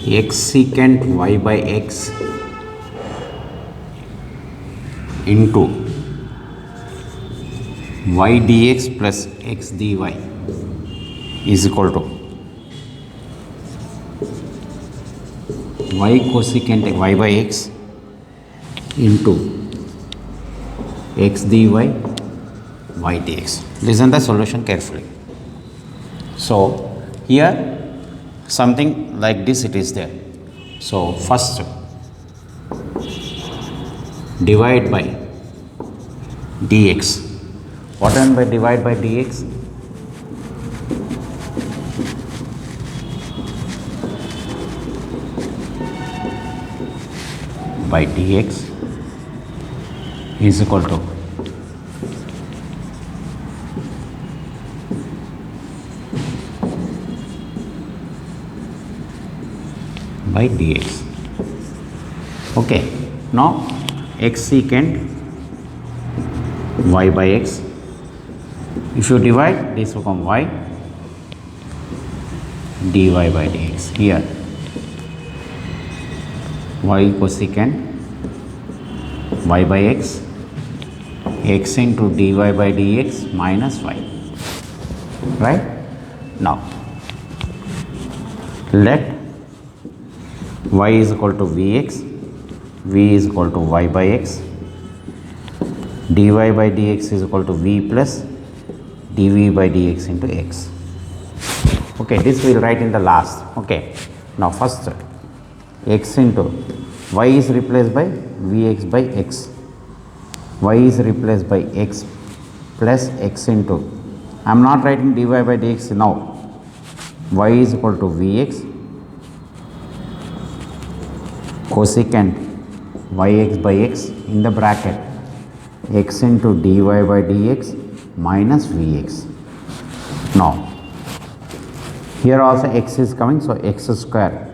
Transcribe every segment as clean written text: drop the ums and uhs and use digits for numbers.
x secant y by x into y dx plus x dy is equal to y cosecant y by x into x dy y dx. Listen the solution carefully. So here something like this it is there. So first divide by dx. What I mean by divide by dx? By dx is equal to by dx. Okay, now x secant y by x, if you divide this will become y dy by dx. Here y cosecant y by x, x into dy by dx minus y, right? Now let y is equal to vx, v is equal to y by x, dy by dx is equal to v plus dv by dx into x. Okay, this we will write in the last. Okay, now first x into y is replaced by vx by x, y is replaced by x plus x into, I am not writing dy by dx now, y is equal to vx cosecant yx by x in the bracket x into dy by dx minus vx. Now here also x is coming, so x square,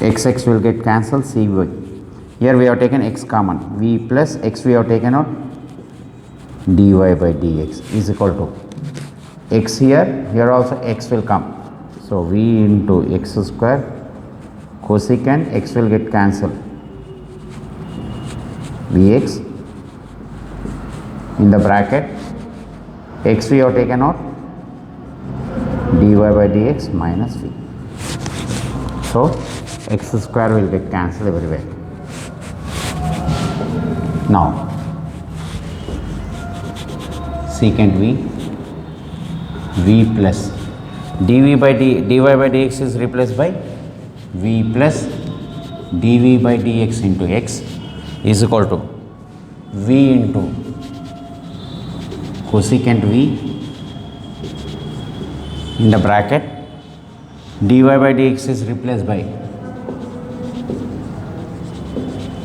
x will get cancelled, cy. Here we have taken x common, v plus x we have taken out, dy by dx is equal to x here also x will come, so v into x square cosecant x will get cancelled, vx in the bracket x we have taken out, dy by dx minus v. So x square will get cancelled everywhere. Now secant v plus dy by dx is replaced by v plus dv by dx into x is equal to v into cosecant v in the bracket dy by dx is replaced by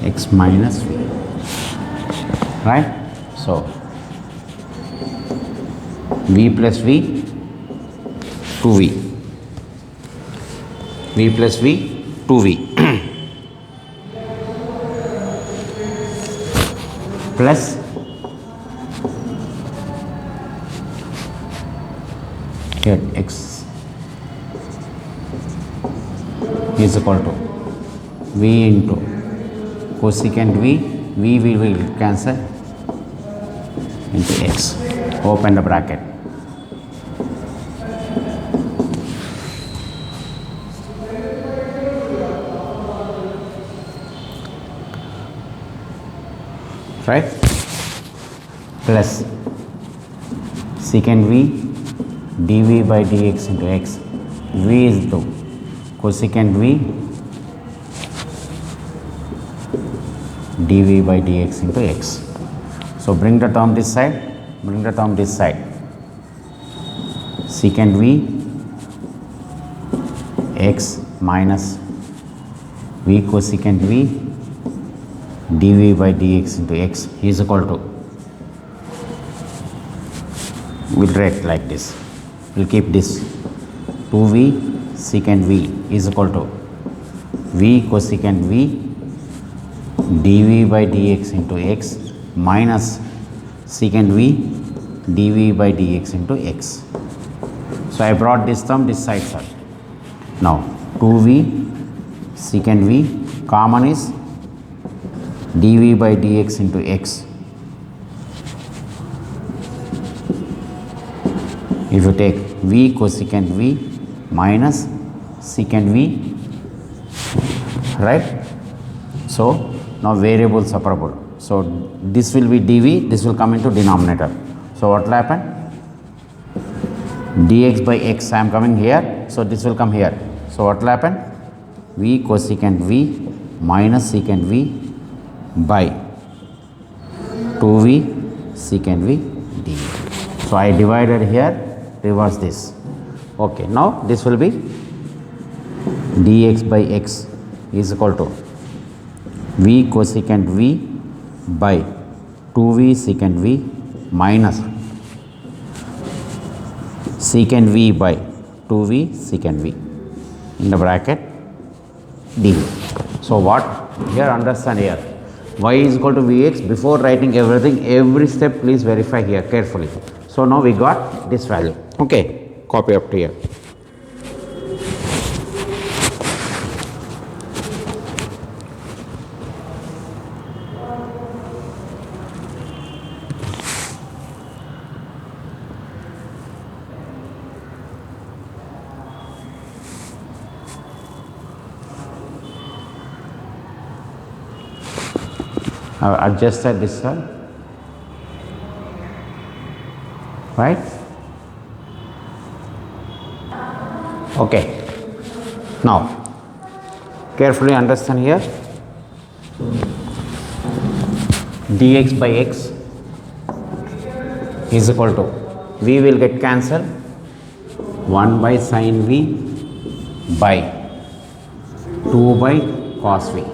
x minus v, right? So v plus v 2v, v plus v 2v plus here x is equal to v into cosecant v will cancel into x, open the bracket. Right, plus secant v dv by dx into x, v is to cosecant v dv by dx into x. So bring the term this side, secant v x minus v cosecant v dv by dx into x is equal to, we will write like this, we will keep this 2v secant v is equal to v cosecant v dv by dx into x minus secant v dv by dx into x. So I brought this term this side, sir. Now 2v secant v, common is dv by dx into x. If you take v cosecant v minus secant v, right? So now variable separable. So this will be dv, this will come into denominator. So what will happen? Dx by x I am coming here, so this will come here. So what will happen? V cosecant v minus secant v by 2v secant v dv. So I divided here, reverse this. Okay, now this will be dx by x is equal to v cosecant v by 2v secant v minus secant v by 2v secant v in the bracket dv. So what here, understand here, y is equal to vx. Before writing everything, every step please verify here carefully. So now we got this value. Okay, copy up to here. I've adjusted this cell, right? Okay. Now carefully understand here, dx by x is equal to, v will get cancelled, 1 by sin v by 2 by cos v.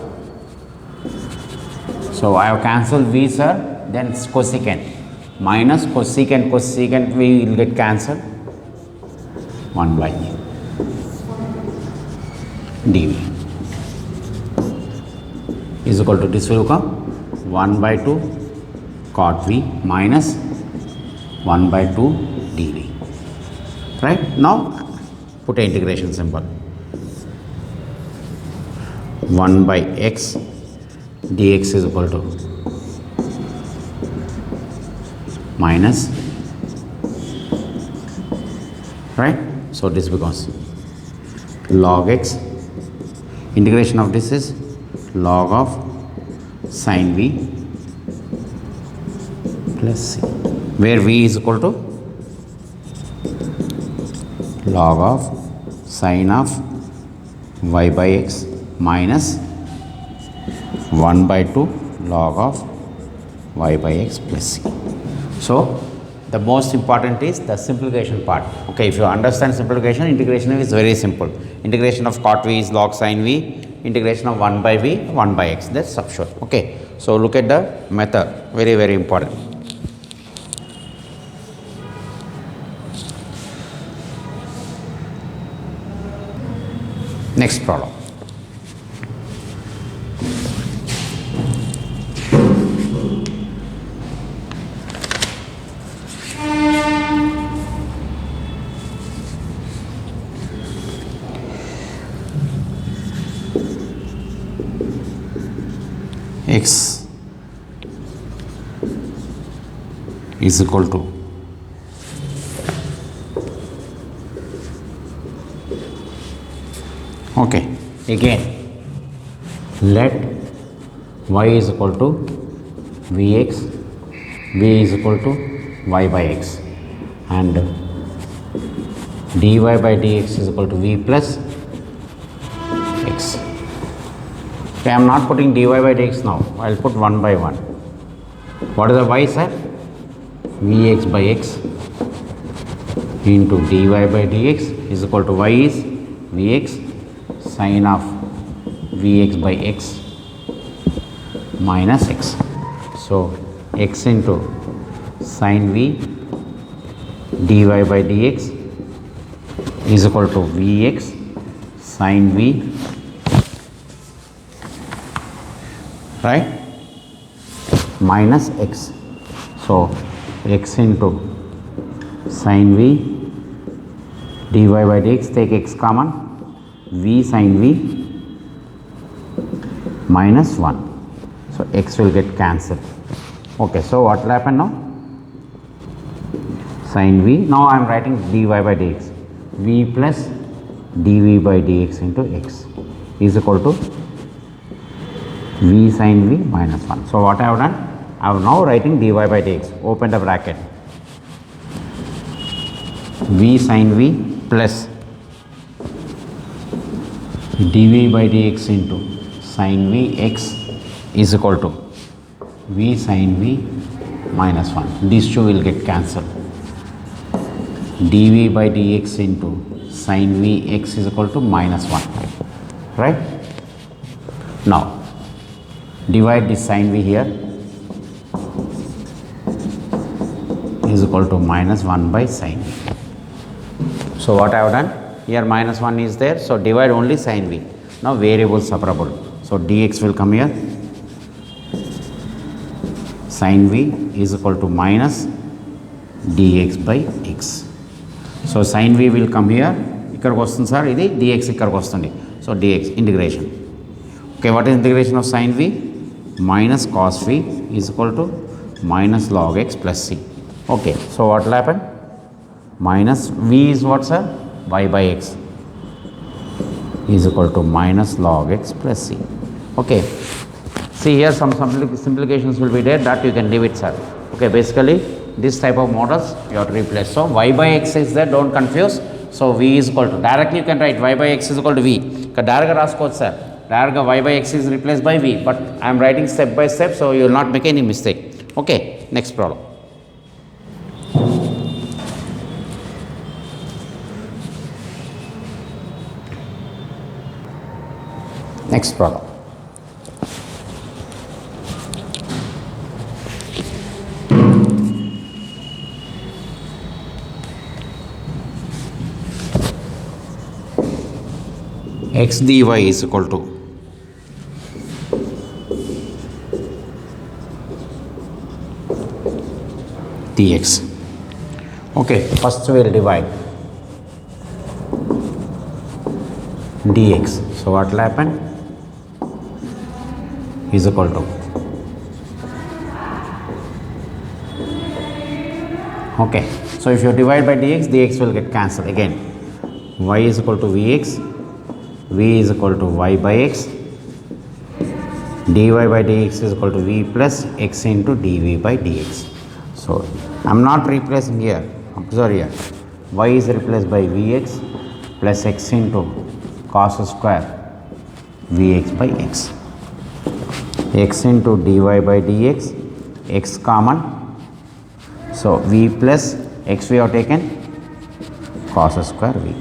So I have cancelled v, sir, then cosecant minus cosecant, cosecant v will get cancelled, 1 by dv is equal to, this will come 1 by 2 cot v minus 1 by 2 dv. Right? Now put an integration symbol, 1 by x dx is equal to minus, right? So this becomes log x, integration of this is log of sin v plus c, where v is equal to log of sin of y by x minus 1 by 2 log of y by x plus c. So the most important is the simplification part. Okay, if you understand simplification, integration is very simple. Integration of cot v is log sin v, integration of 1 by v, 1 by x, that's substitute. Okay, so look at the method, very very important. Next problem. X is equal to okay, again let y is equal to vx, v is equal to y by x, and dy by dx is equal to v plus x. Okay, I am not putting dy by dx now, I will put 1 by 1. What is the y, sir? Vx by x into dy by dx is equal to, y is vx sin of vx by x minus x. So x into sin v dy by dx is equal to vx sin v, right, minus x. So x into sin v dy by dx, take x common, v sin v minus 1. So x will get cancelled. Okay, so what will happen now? Sin v, now I am writing dy by dx, v plus dv by dx into x is equal to v sin v minus 1. So what I have done? I am now writing dy by dx, open the bracket, v sin v plus dv by dx into sin v x is equal to v sin v minus 1. These two will get cancelled. dv by dx into sin v x is equal to minus 1, right? Now divide this sin v here is equal to minus 1 by sin v. So what I have done here, minus 1 is there, so divide only sin v. Now variables separable, so dx will come here, sin v is equal to minus dx by x. So sin v will come here, ikkadiki vastundi sir, idi dx ikkadiki vastundi, so dx integration. Okay, what is integration of sin v? Minus cos v is equal to minus log x plus c. Okay, so what will happen? Minus v is what, sir? Y by x is equal to minus log x plus c. Okay, see here some simplifications will be there, that you can leave it, sir. Okay, basically this type of models you have to replace. So y by x is there, don't confuse. So v is equal to, directly you can write y by x is equal to v. Direct raskochu sir, direct y by x is replaced by v, but I am writing step by step, so you will not make any mistake. Okay, next problem. Next problem. X dy is equal to dx. Okay, first we will divide dx. So what will happen? Is equal to, okay, so if you divide by dx, dx will get cancelled again. Y is equal to vx, v is equal to y by x, dy by dx is equal to v plus x into dv by dx. So I am not replacing here, observe here, y is replaced by vx plus x into cos square vx by x. X into dy by dx, x common, so v plus x we have taken, cos square v.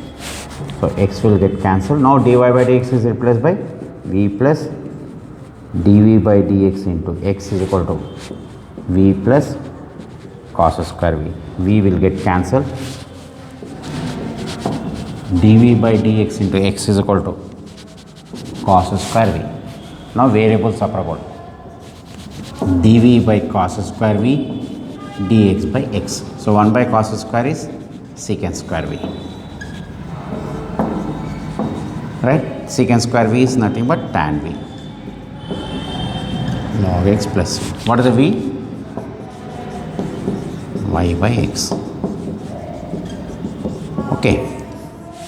So x will get cancelled. Now dy by dx is replaced by v plus dv by dx into x is equal to v plus cos square v. V will get cancelled. dv by dx into x is equal to cos square v. Now variables separable, dv by cos square v, dx by x. So 1 by cos square is secant square v, right? Secant square v is nothing but tan v, log x plus v. What is the v? Y by x. Okay.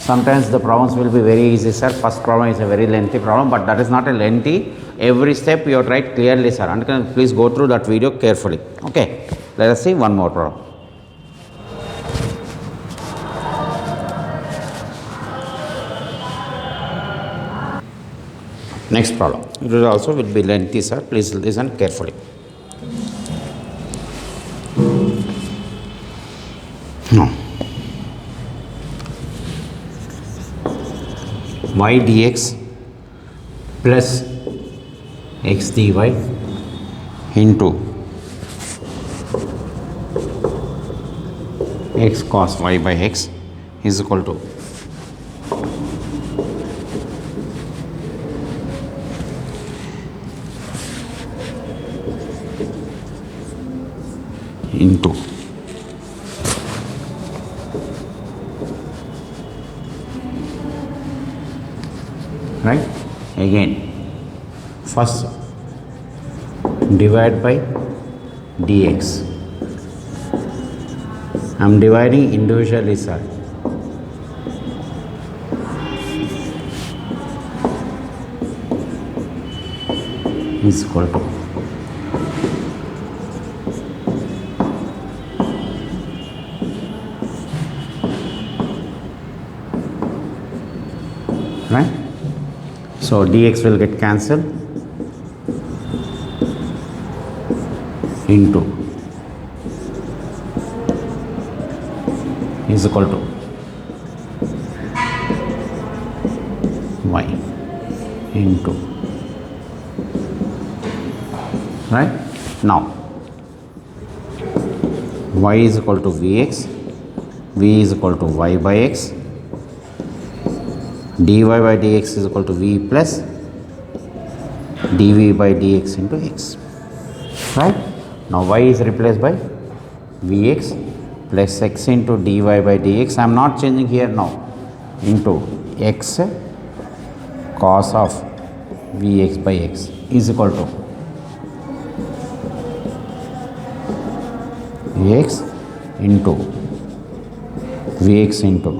Sometimes the problems will be very easy, sir. First problem is a very lengthy problem, but that is not a lengthy. Every step you have to write clearly, sir. And please go through that video carefully. Okay. Let us see one more problem. Next problem. It will also will be lengthy, sir. Please listen carefully. No. Y dx plus x dy into x cos y by x is equal to into right? Again, first divide by dx. I am dividing individually, sir. Is equal to right. So dx will get cancelled into is equal to y into, right. Now y is equal to vx, v is equal to y by x, dy by dx is equal to v plus dv by dx into x, right. Now y is replaced by vx plus x into dy by dx. I am not changing here now, into x cos of vx by x is equal to vx into vx into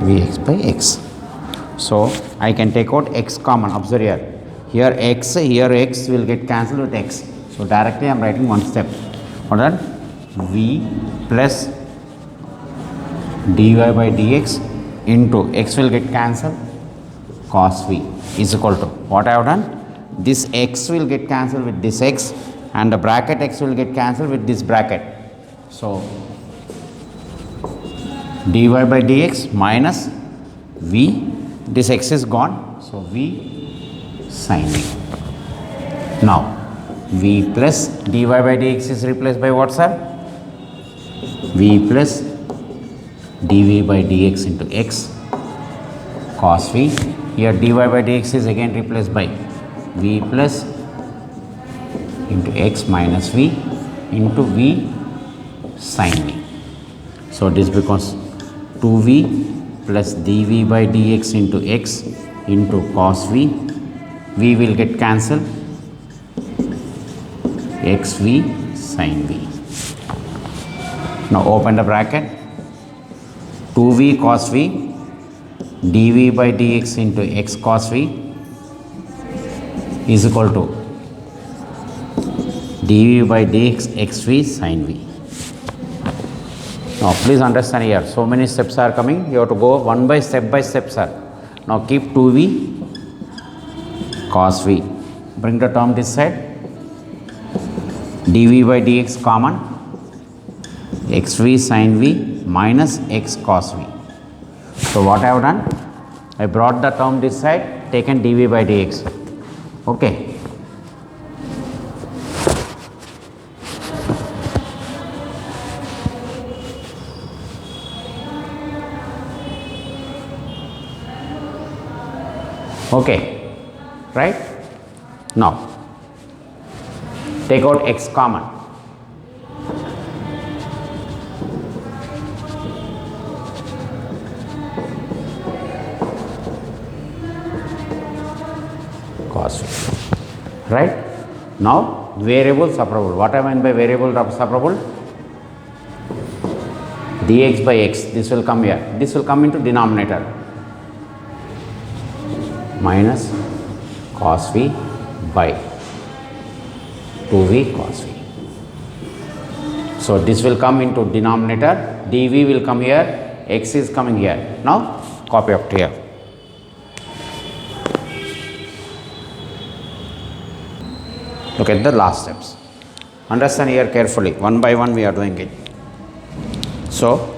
vx by x. So I can take out x common. Observe here. Here x will get cancelled with x. So directly I am writing one step. What that? V plus dy by dx into x will get cancelled, cos v is equal to what I have done? This x will get cancelled with this x, and the bracket x will get cancelled with this bracket. So dy by dx minus v, this x is gone, so v sin v. Now v plus dy by dx is replaced by what, sir? V plus dv by dx into x cos v. Here dy by dx is again replaced by v plus into x minus v into v sin v. So this becomes 2v plus dv by dx into x into cos v. V will get cancelled, xv sin v. Now open the bracket, 2v cos v dv by dx into x cos v is equal to dv by dx xv sin v. Now please understand here, so many steps are coming, you have to go one by step, sir. Now keep 2v cos v, bring the term this side, dv by dx common, xv sin v minus x cos v. So what I have done? I brought the term this side, taken dv by dx. Okay. Okay, right? Now take out x common. Cos v. Right? Now variable separable. What I mean by variable separable? Dx by x, this will come here. This will come into denominator. Minus cos v by 2v cos v. So this will come into denominator, dv will come here, x is coming here. Now copy up here. Look at the last steps. Understand here carefully, one by one we are doing it. So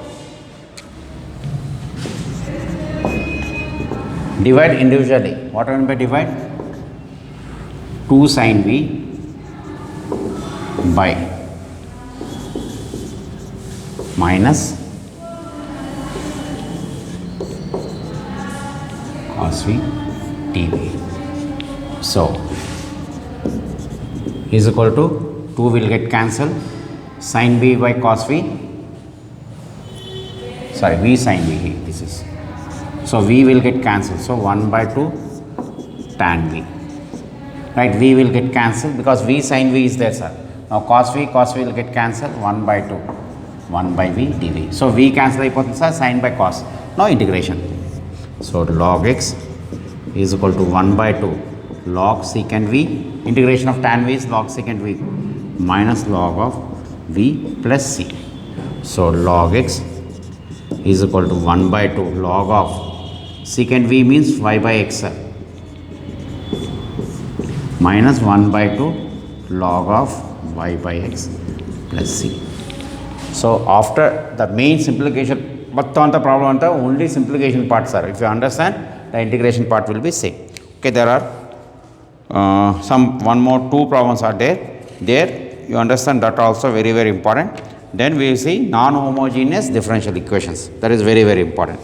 divide individually. What I mean by divide? 2 sin v by minus cos v dv. So is equal to 2 will get cancelled, sin v by cos v, sorry v sin v, this is So v will get cancelled. So 1 by 2 tan v. Right, v will get cancelled because v sin v is there, sir. Now cos v will get cancelled, 1 by 2 1 by v dv. So v cancel అయిపోతుంది sir, sin by cos. Now integration. So log x is equal to 1 by 2 log secant v. Integration of tan v is log secant v minus log of v plus c. So log x is equal to 1 by 2 log of secant v means y by x, sir, minus 1 by 2 log of y by x plus c. So after the main simplification, మొత్తం అంతా problem అంతా only simplification part sir. If you understand the integration part will be same. Okay, there are one more two problems are there you understand that also very important. Then we will see non homogeneous differential equations, that is very important.